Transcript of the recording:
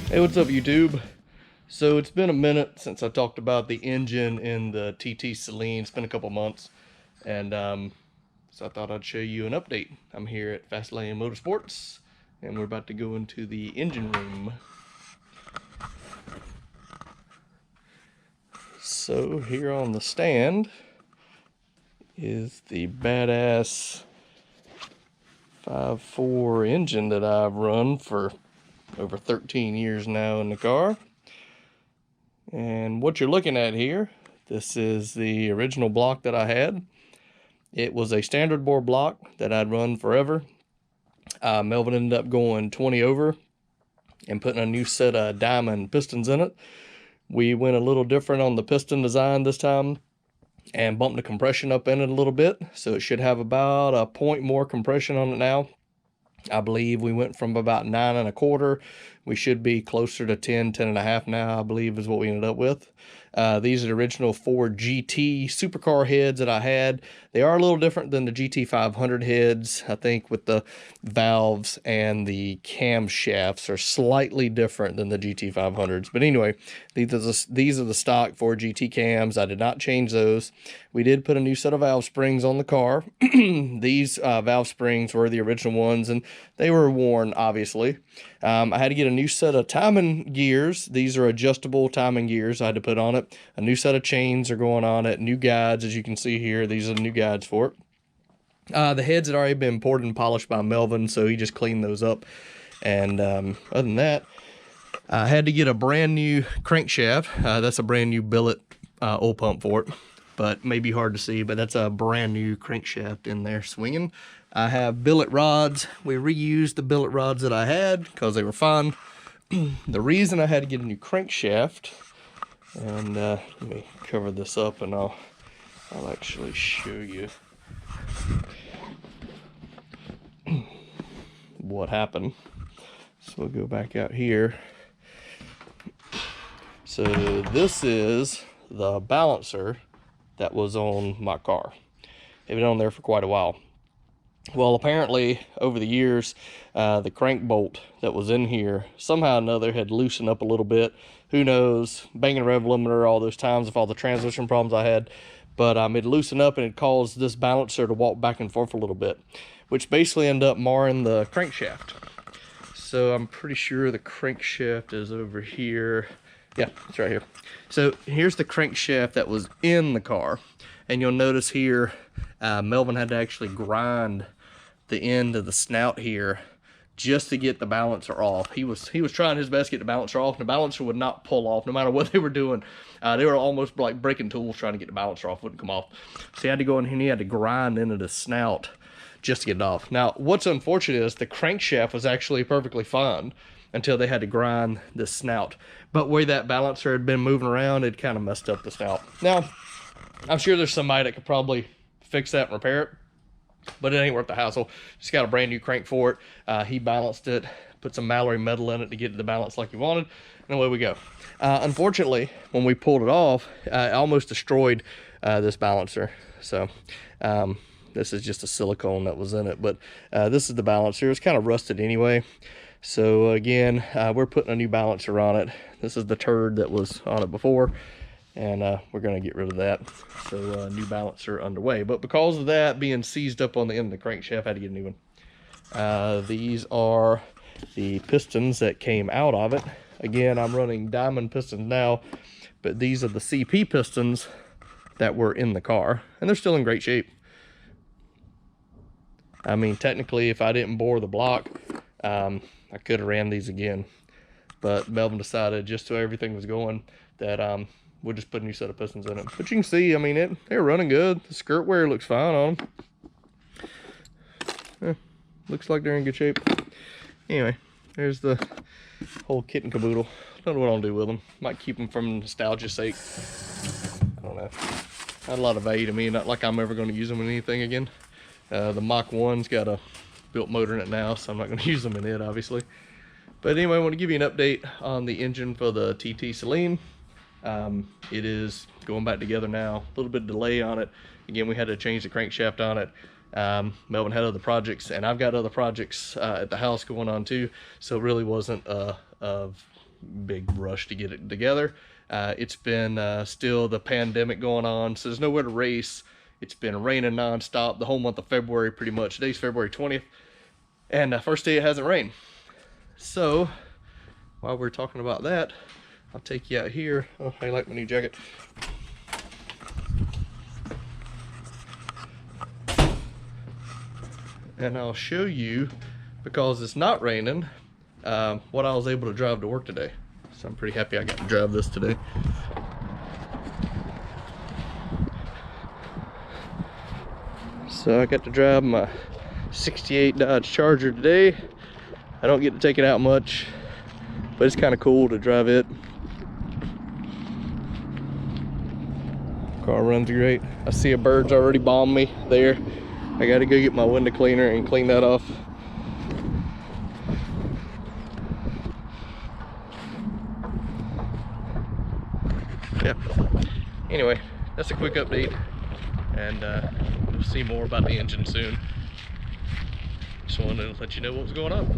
Hey, what's up, YouTube? So it's been a minute since I talked about the engine in the TTSaleen. It's been a couple months, and so I thought I'd show you an update. I'm here at TTSaleen Motorsports, and we're about to go into the engine room. So here on the stand is the badass 5.4 engine that I've run for over 13 years now in the car. And what you're looking at here, this is the original block that I had. It was a standard bore block that I'd run forever. Melvin ended up going 20 over and putting a new set of diamond pistons in it. We went a little different on the piston design this time and bumped the compression up in it a little bit. So it should have about a point more compression on it now. I believe we went from about 9.25. We should be closer to 10.5 now, I believe is what we ended up with. These are the original 4 GT supercar heads that I had. They are a little different than the GT 500 heads. I think with the valves and the camshafts are slightly different than the GT 500s. But anyway, these are the stock 4 GT cams. I did not change those. We did put a new set of valve springs on the car. These valve springs were the original ones, and they were worn, obviously. I had to get a new set of timing gears. These are adjustable timing gears I had to put on it. A new set of chains are going on it. New guides, as you can see here. These are the new guides for it. The heads had already been poured and polished by Melvin, so he just cleaned those up. And other than that, I had to get a brand new crankshaft. That's a brand new billet oil pump for it. But may be hard to see, but that's a brand new crankshaft in there swinging. I have billet rods. We reused the billet rods that I had because they were fine. The reason I had to get a new crankshaft, and let me cover this up and I'll actually show you what happened. So we'll go back out here. So this is the balancer that was on my car. It had been on there for quite a while. Well, apparently over the years, the crank bolt that was in here somehow or another had loosened up a little bit. Who knows? Banging rev limiter all those times with all the transmission problems I had. But it loosened up and it caused this balancer to walk back and forth a little bit, which basically ended up marring the crankshaft. So I'm pretty sure the crankshaft is over here. Yeah, it's right here. So here's the crankshaft that was in the car. And you'll notice here, Melvin had to actually grind the end of the snout here just to get the balancer off. He was trying his best to get the balancer off, and the balancer would not pull off no matter what they were doing. They were almost like breaking tools trying to get the balancer off, wouldn't come off. So he had to go in here and he had to grind into the snout just to get it off. Now, what's unfortunate is the crankshaft was actually perfectly fine until they had to grind the snout. But where that balancer had been moving around, it kind of messed up the snout. Now, I'm sure there's somebody that could probably fix that and repair it, but it ain't worth the hassle. Just got a brand new crank for it. He balanced it, put some Mallory metal in it to get the balance like he wanted, and away we go. Unfortunately, when we pulled it off, it almost destroyed this balancer. So this is just a silicone that was in it, but this is the balancer. It's kind of rusted anyway. So again, we're putting a new balancer on it. This is the turd that was on it before, and we're going to get rid of that. So new balancer underway. But because of that being seized up on the end of the crankshaft, I had to get a new one. These are the pistons that came out of it. Again, I'm running diamond pistons now, but these are the CP pistons that were in the car, and they're still in great shape. I mean, technically, if I didn't bore the block, I could have ran these again, but Melvin decided just so everything was going that we'll just put a new set of pistons in it. But you can see, I mean, they're running good. The skirt wear looks fine on them. Looks like they're in good shape. Anyway, there's the whole kit and caboodle. Don't know what I'll do with them. Might keep them for nostalgia's sake. I don't know. Not a lot of value to me. Not like I'm ever going to use them in anything again. The Mach 1's got a built motor in it now, so I'm not going to use them in it, obviously. But anyway, I want to give you an update on the engine for the TTSaleen. It is going back together now. A little bit of delay on it. Again, we had to change the crankshaft on it. Melvin had other projects, and I've got other projects at the house going on too, so it really wasn't a big rush to get it together. It's been still the pandemic going on, so there's nowhere to race. It's been raining nonstop the whole month of February, pretty much. Today's February 20th, and first day it hasn't rained. So while we're talking about that, I'll take you out here. Oh, I like my new jacket. And I'll show you, because it's not raining, what I was able to drive to work today. So I'm pretty happy I got to drive this today. So I got to drive my 68 Dodge Charger today. I don't get to take it out much, but it's kind of cool to drive it. Car runs great. I see a bird's already bombed me there. I gotta go get my window cleaner and clean that off. Yeah. Anyway, that's a quick update, and we'll see more about the engine soon. Just wanted to let you know what was going on.